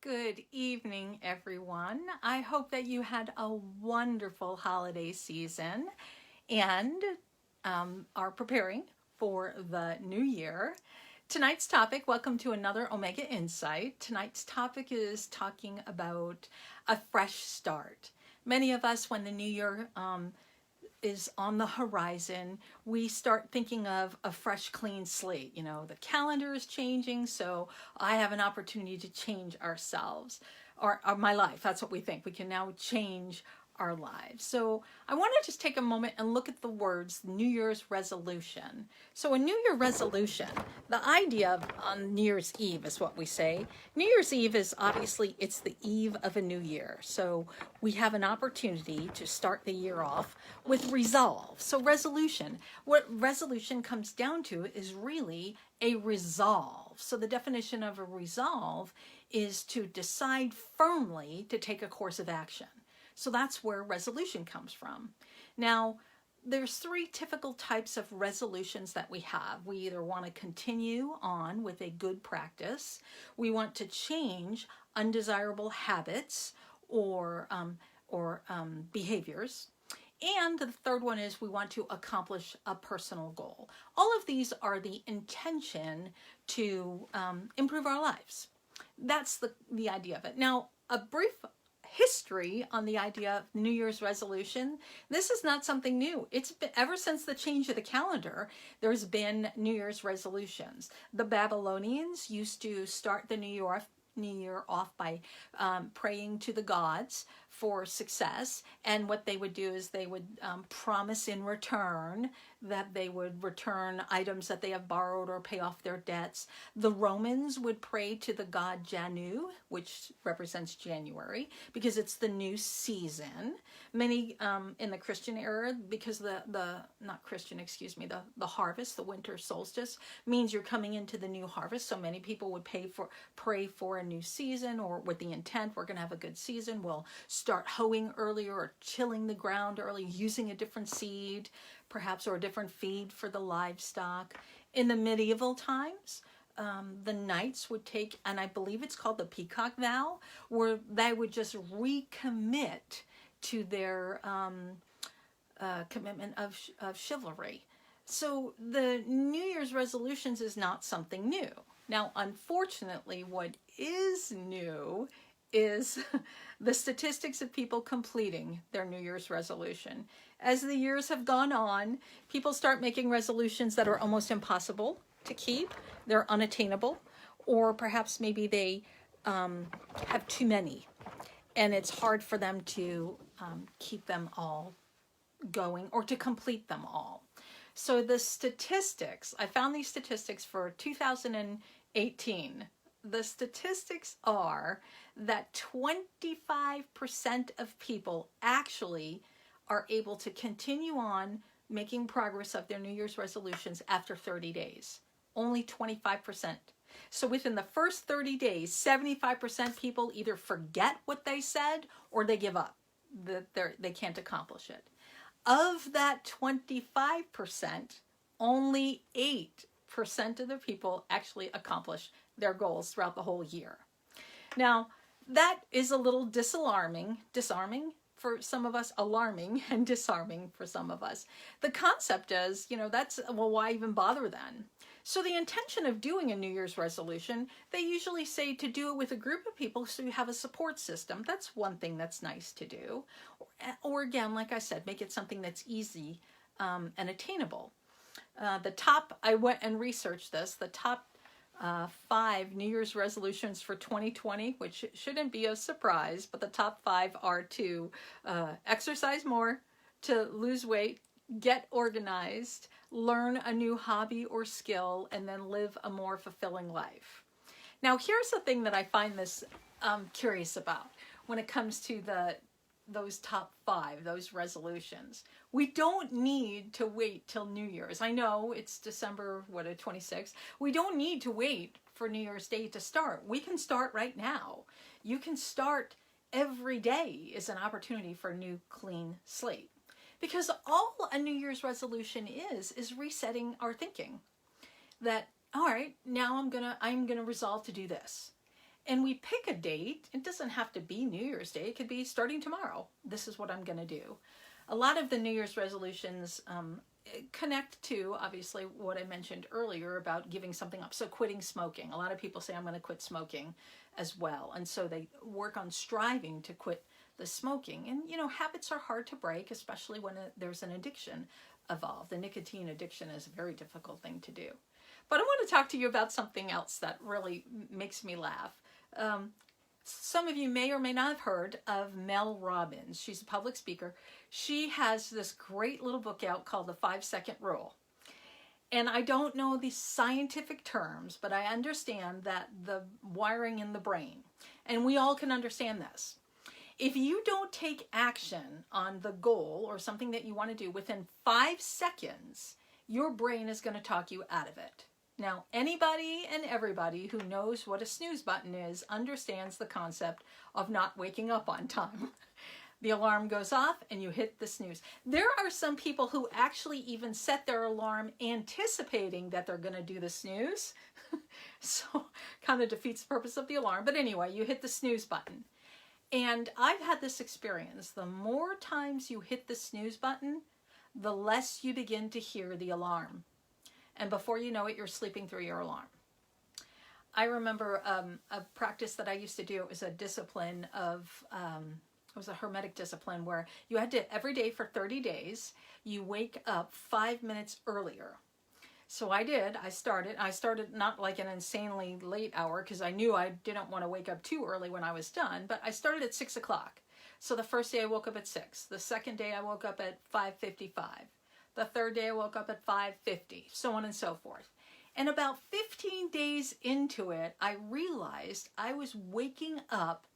Good evening, everyone. I hope that you had a wonderful holiday season and are preparing for the new year. Tonight's topic, welcome to another Omega Insight. Tonight's topic is talking about a fresh start. Many of us, when the new year is on the horizon, we start thinking of a fresh, clean slate. You know, the calendar is changing, so I have an opportunity to change ourselves or my life. That's what we think. We can now change our lives. So I want to just take a moment and look at the words New Year's resolution. So a New Year resolution, the idea of on New Year's Eve is what we say. New Year's Eve is obviously it's the eve of a new year. So we have an opportunity to start the year off with resolve. So resolution, what resolution comes down to is really a resolve. So the definition of a resolve is to decide firmly to take a course of action. So that's where resolution comes from. Now, there's three typical types of resolutions that we have. We either want to continue on with a good practice, we want to change undesirable habits or behaviors, and the third one is we want to accomplish a personal goal. All of these are the intention to improve our lives. That's the idea of it. Now, a brief history on the idea of New Year's resolution. This is not something new. It's been ever since the change of the calendar, there's been New Year's resolutions. The Babylonians used to start the New Year off by praying to the gods for success, and what they would do is they would promise in return that they would return items that they have borrowed or pay off their debts. The Romans would pray to the god Janu, which represents January, because it's the new season. Many in the Christian era, because the harvest, the winter solstice, means you're coming into the new harvest. So many people would pray for a new season, or with the intent, we're going to have a good season. We'll start hoeing earlier or tilling the ground early, using a different seed, perhaps, or a different feed for the livestock. In the medieval times, the knights would take, and I believe it's called the peacock vow, where they would just recommit to their commitment of chivalry. So the New Year's resolutions is not something new. Now, unfortunately, what is new is the statistics of people completing their New Year's resolution. As the years have gone on, people start making resolutions that are almost impossible to keep. They're unattainable, or perhaps maybe they have too many, and it's hard for them to keep them all going or to complete them all. So the statistics, I found these statistics for 2018. The statistics are that 25% of people actually are able to continue on making progress of their New Year's resolutions after 30 days. Only 25%. So within the first 30 days, 75% people either forget what they said or they give up. They can't accomplish it. Of that 25%, only 8% of the people actually accomplish their goals throughout the whole year. Now, that is a little disarming for some of us, alarming and disarming for some of us. The concept is, why even bother then? So the intention of doing a New Year's resolution, they usually say to do it with a group of people so you have a support system. That's one thing that's nice to do. Or again, like I said, make it something that's easy and attainable. I went and researched this, the top 5 New Year's resolutions for 2020, which shouldn't be a surprise, but the top 5 are to exercise more, to lose weight, get organized, learn a new hobby or skill, and then live a more fulfilling life. Now, here's the thing that I find this curious about when it comes to those top 5, those resolutions. We don't need to wait till New Year's. I know it's December 26th. We don't need to wait for New Year's Day to start. We can start right now. You can start every day is an opportunity for a new clean slate. Because all a New Year's resolution is resetting our thinking. That, all right, now I'm gonna resolve to do this. And we pick a date. It doesn't have to be New Year's Day. It could be starting tomorrow. This is what I'm going to do. A lot of the New Year's resolutions connect to, obviously, what I mentioned earlier about giving something up. So quitting smoking. A lot of people say, I'm going to quit smoking as well. And so they work on striving to quit the smoking. And, you know, habits are hard to break, especially when there's an addiction involved. The nicotine addiction is a very difficult thing to do. But I want to talk to you about something else that really makes me laugh. Some of you may or may not have heard of Mel Robbins. She's a public speaker. She has this great little book out called The 5-Second Rule. And I don't know the scientific terms, but I understand that the wiring in the brain, and we all can understand this. If you don't take action on the goal or something that you want to do within 5 seconds, your brain is going to talk you out of it. Now, anybody and everybody who knows what a snooze button is understands the concept of not waking up on time. The alarm goes off and you hit the snooze. There are some people who actually even set their alarm anticipating that they're going to do the snooze. So kind of defeats the purpose of the alarm. But anyway, you hit the snooze button. And I've had this experience. The more times you hit the snooze button, the less you begin to hear the alarm. And before you know it, you're sleeping through your alarm. I remember a practice that I used to do. It was a discipline of, it was a hermetic discipline where you had to, every day for 30 days, you wake up 5 minutes earlier. So I did. I started not like an insanely late hour because I knew I didn't want to wake up too early when I was done, but I started at 6 o'clock. So the first day I woke up at 6. The second day I woke up at 5:55. The third day I woke up at 5:50, so on and so forth. And about 15 days into it, I realized I was waking up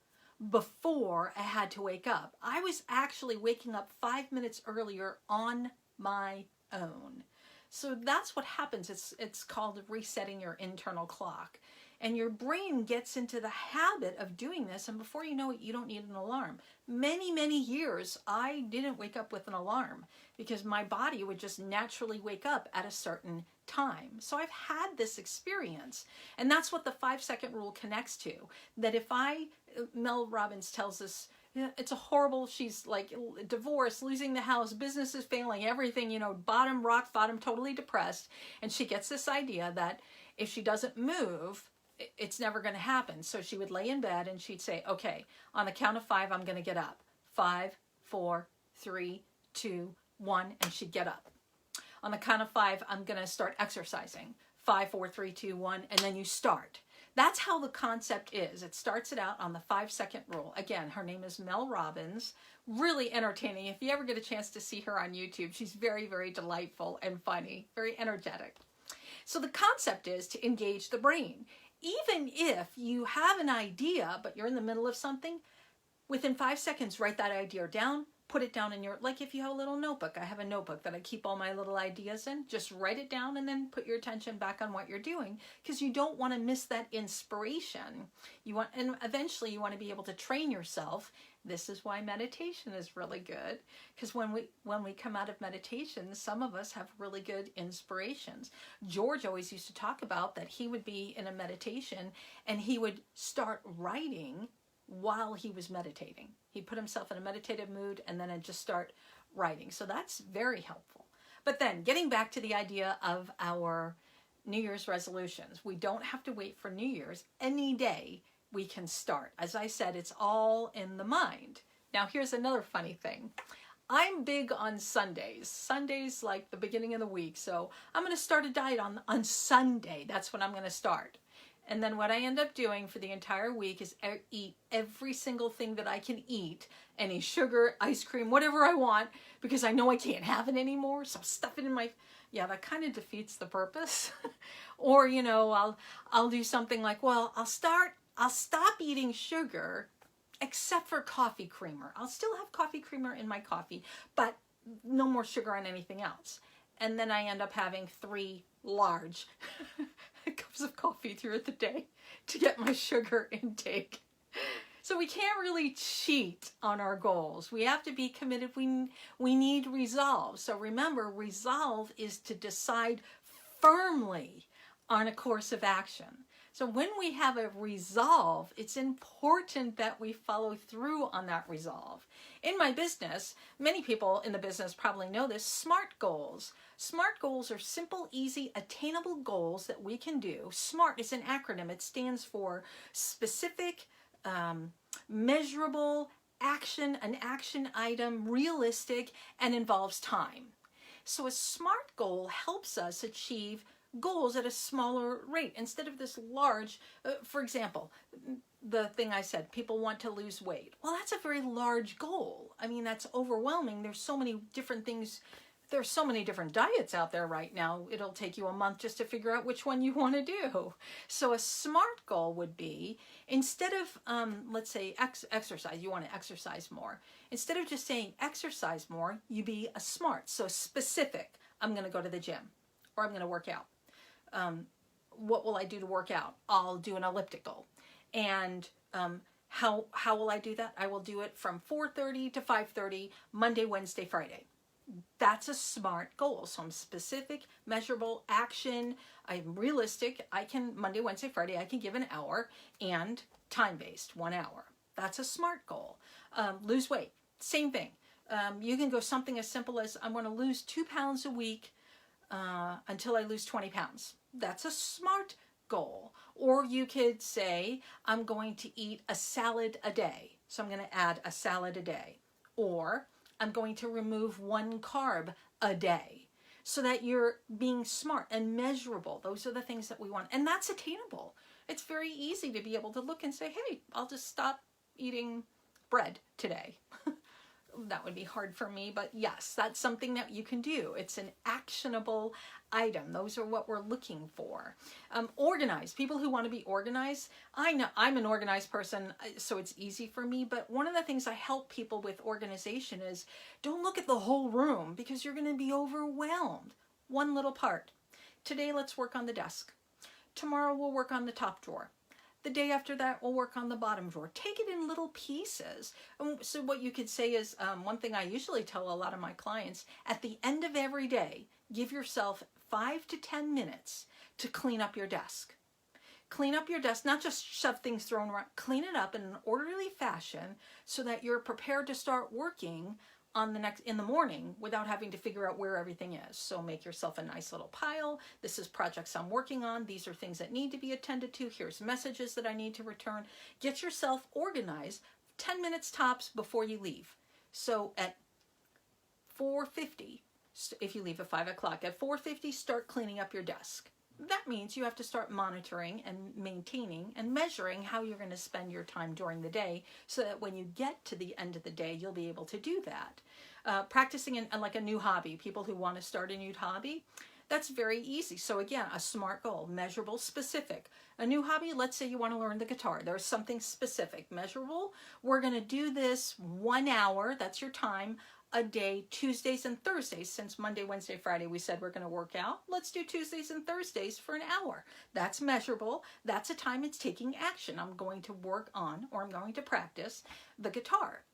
before I had to wake up. I was actually waking up 5 minutes earlier on my own. So that's what happens. It's called resetting your internal clock. And your brain gets into the habit of doing this, and before you know it, you don't need an alarm. Many, many years, I didn't wake up with an alarm because my body would just naturally wake up at a certain time. So I've had this experience, and that's what the 5-second rule connects to. That if Mel Robbins tells us, it's a horrible, she's like divorced, losing the house, business is failing, everything, you know, rock bottom, totally depressed. And she gets this idea that if she doesn't move, it's never going to happen. So she would lay in bed and she'd say, okay, on the count of 5, I'm going to get up. 5, 4, 3, 2, 1, and she'd get up. On the count of 5, I'm going to start exercising. 5, 4, 3, 2, 1, and then you start. That's how the concept is. It starts it out on the 5-second rule. Again, her name is Mel Robbins. Really entertaining. If you ever get a chance to see her on YouTube, she's very, very delightful and funny, very energetic. So the concept is to engage the brain. Even if you have an idea, but you're in the middle of something, within 5 seconds, write that idea down, put it down in your, like if you have a little notebook. I have a notebook that I keep all my little ideas in. Just write it down and then put your attention back on what you're doing, because you don't want to miss that inspiration. And eventually you want to be able to train yourself. This is why meditation is really good, because when we come out of meditation, some of us have really good inspirations. George always used to talk about that he would be in a meditation and he would start writing while he was meditating. He'd put himself in a meditative mood and then I'd just start writing. So that's very helpful. But then getting back to the idea of our New Year's resolutions, we don't have to wait for New Year's. Any day we can start. As I said, it's all in the mind. Now here's another funny thing. I'm big on Sundays. Sunday's like the beginning of the week. So I'm going to start a diet on Sunday. That's when I'm going to start. And then what I end up doing for the entire week is eat every single thing that I can eat. Any sugar, ice cream, whatever I want, because I know I can't have it anymore. So stuff it in my, yeah, that kind of defeats the purpose. Or, you know, I'll do something like, well, I'll stop eating sugar except for coffee creamer. I'll still have coffee creamer in my coffee, but no more sugar on anything else. And then I end up having 3 large cups of coffee throughout the day to get my sugar intake. So we can't really cheat on our goals. We have to be committed. We need resolve. So remember, resolve is to decide firmly on a course of action. So when we have a resolve, it's important that we follow through on that resolve. In my business, many people in the business probably know this, SMART goals. SMART goals are simple, easy, attainable goals that we can do. SMART is an acronym. It stands for specific, measurable, action, an action item, realistic, and involves time. So a SMART goal helps us achieve goals at a smaller rate instead of this large, for example, the thing I said, people want to lose weight. Well, that's a very large goal. I mean, that's overwhelming. There's so many different things. There's so many different diets out there right now. It'll take you a month just to figure out which one you want to do. So a SMART goal would be, instead of, let's say, exercise, you want to exercise more. Instead of just saying exercise more, you be a SMART. So specific, I'm going to go to the gym or I'm going to work out. What will I do to work out? I'll do an elliptical. And how will I do that? I will do it from 4:30 to 5:30, Monday, Wednesday, Friday. That's a SMART goal. So I'm specific, measurable, action. I'm realistic. I can, Monday, Wednesday, Friday, I can give an hour, and time-based, 1 hour. That's a SMART goal. Lose weight, same thing. You can go something as simple as, I'm going to lose 2 pounds a week until I lose 20 pounds. That's a SMART goal. Or you could say, I'm going to eat a salad a day. So I'm going to add a salad a day. Or I'm going to remove 1 carb a day, so that you're being smart and measurable. Those are the things that we want. And that's attainable. It's very easy to be able to look and say, hey, I'll just stop eating bread today. That would be hard for me, but yes, that's something that you can do. It's an actionable item. Those are what we're looking for. Organized. People who want to be organized. I know I'm an organized person, so it's easy for me, but one of the things I help people with organization is, don't look at the whole room because you're going to be overwhelmed. One little part. Today, let's work on the desk. Tomorrow, we'll work on the top drawer. The day after that, we'll work on the bottom drawer. Take it in little pieces. So what you could say is, one thing I usually tell a lot of my clients, at the end of every day, give yourself 5 to 10 minutes to clean up your desk. Clean up your desk, not just shove things thrown around. Clean it up in an orderly fashion so that you're prepared to start working on in the morning without having to figure out where everything is. So make yourself a nice little pile. This is projects I'm working on. These are things that need to be attended to. Here's messages that I need to return. Get yourself organized 10 minutes tops before you leave. So at 4:50, if you leave at 5 o'clock, at 4:50, start cleaning up your desk. That means you have to start monitoring and maintaining and measuring how you're going to spend your time during the day, so that when you get to the end of the day, you'll be able to do that. Practicing in like a new hobby, people who want to start a new hobby, that's very easy. So again, a SMART goal, measurable, specific. A new hobby, let's say you want to learn the guitar. There's something specific, measurable. We're going to do this 1 hour, that's your time, a day, Tuesdays and Thursdays. Since Monday, Wednesday, Friday, we said we're going to work out. Let's do Tuesdays and Thursdays for an hour. That's measurable. That's a time it's taking action. I'm going to work on, or I'm going to practice the guitar.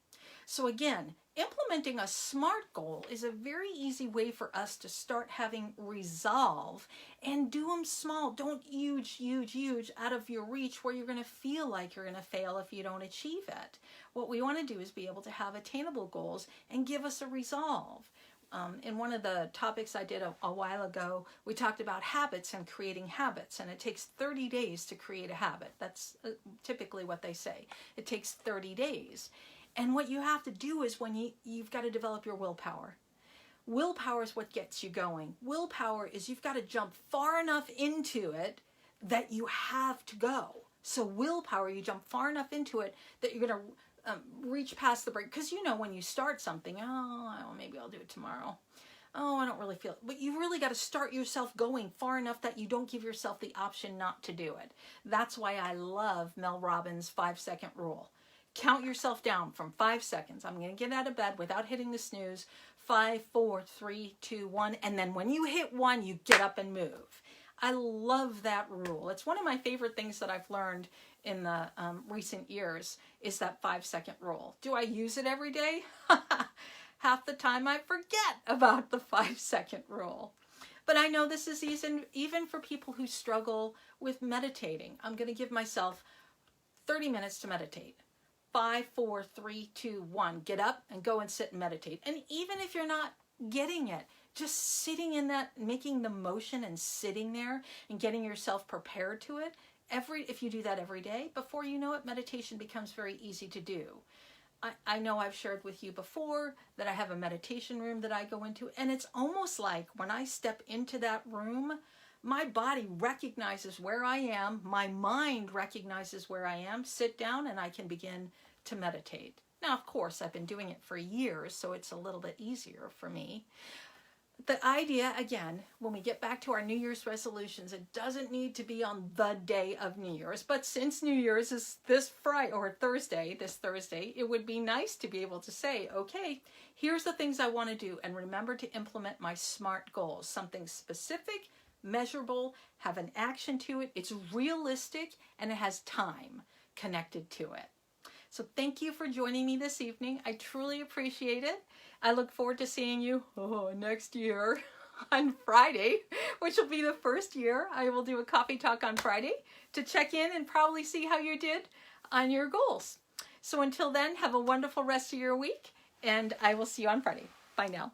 So again, implementing a SMART goal is a very easy way for us to start having resolve, and do them small. Don't huge out of your reach where you're going to feel like you're going to fail if you don't achieve it. What we want to do is be able to have attainable goals and give us a resolve. In one of the topics I did a while ago, we talked about habits and creating habits, and it takes 30 days to create a habit. That's typically what they say. It takes 30 days. And what you have to do is, when you've got to develop your willpower. Willpower is what gets you going. Willpower is, you've got to jump far enough into it that you have to go. So willpower, you jump far enough into it that you're going to reach past the break. Because you know when you start something, maybe I'll do it tomorrow. Oh, I don't really feel it. But you've really got to start yourself going far enough that you don't give yourself the option not to do it. That's why I love Mel Robbins' 5-second rule. Count yourself down from 5 seconds. I'm going to get out of bed without hitting the snooze. 5, 4, 3, 2, 1. And then when you hit 1, you get up and move. I love that rule. It's one of my favorite things that I've learned in the recent years, is that 5-second rule. Do I use it every day? Half the time I forget about the 5-second rule. But I know this is even for people who struggle with meditating. I'm going to give myself 30 minutes to meditate. 5, 4, 3, 2, 1. Get up and go and sit and meditate. And even if you're not getting it, just sitting in that, making the motion and sitting there and getting yourself prepared to it, if you do that every day, before you know it, meditation becomes very easy to do. I know I've shared with you before that I have a meditation room that I go into, and it's almost like when I step into that room, my body recognizes where I am, my mind recognizes where I am, sit down, and I can begin to meditate. Now, of course, I've been doing it for years, so it's a little bit easier for me. The idea, again, when we get back to our New Year's resolutions, it doesn't need to be on the day of New Year's. But since New Year's is this Friday or Thursday, it would be nice to be able to say, okay, here's the things I want to do. And remember to implement my SMART goals, something specific, measurable, have an action to it. It's realistic and it has time connected to it. So thank you for joining me this evening. I truly appreciate it. I look forward to seeing you next year on Friday, which will be the first year. I will do a coffee talk on Friday to check in and probably see how you did on your goals. So until then, have a wonderful rest of your week, and I will see you on Friday. Bye now.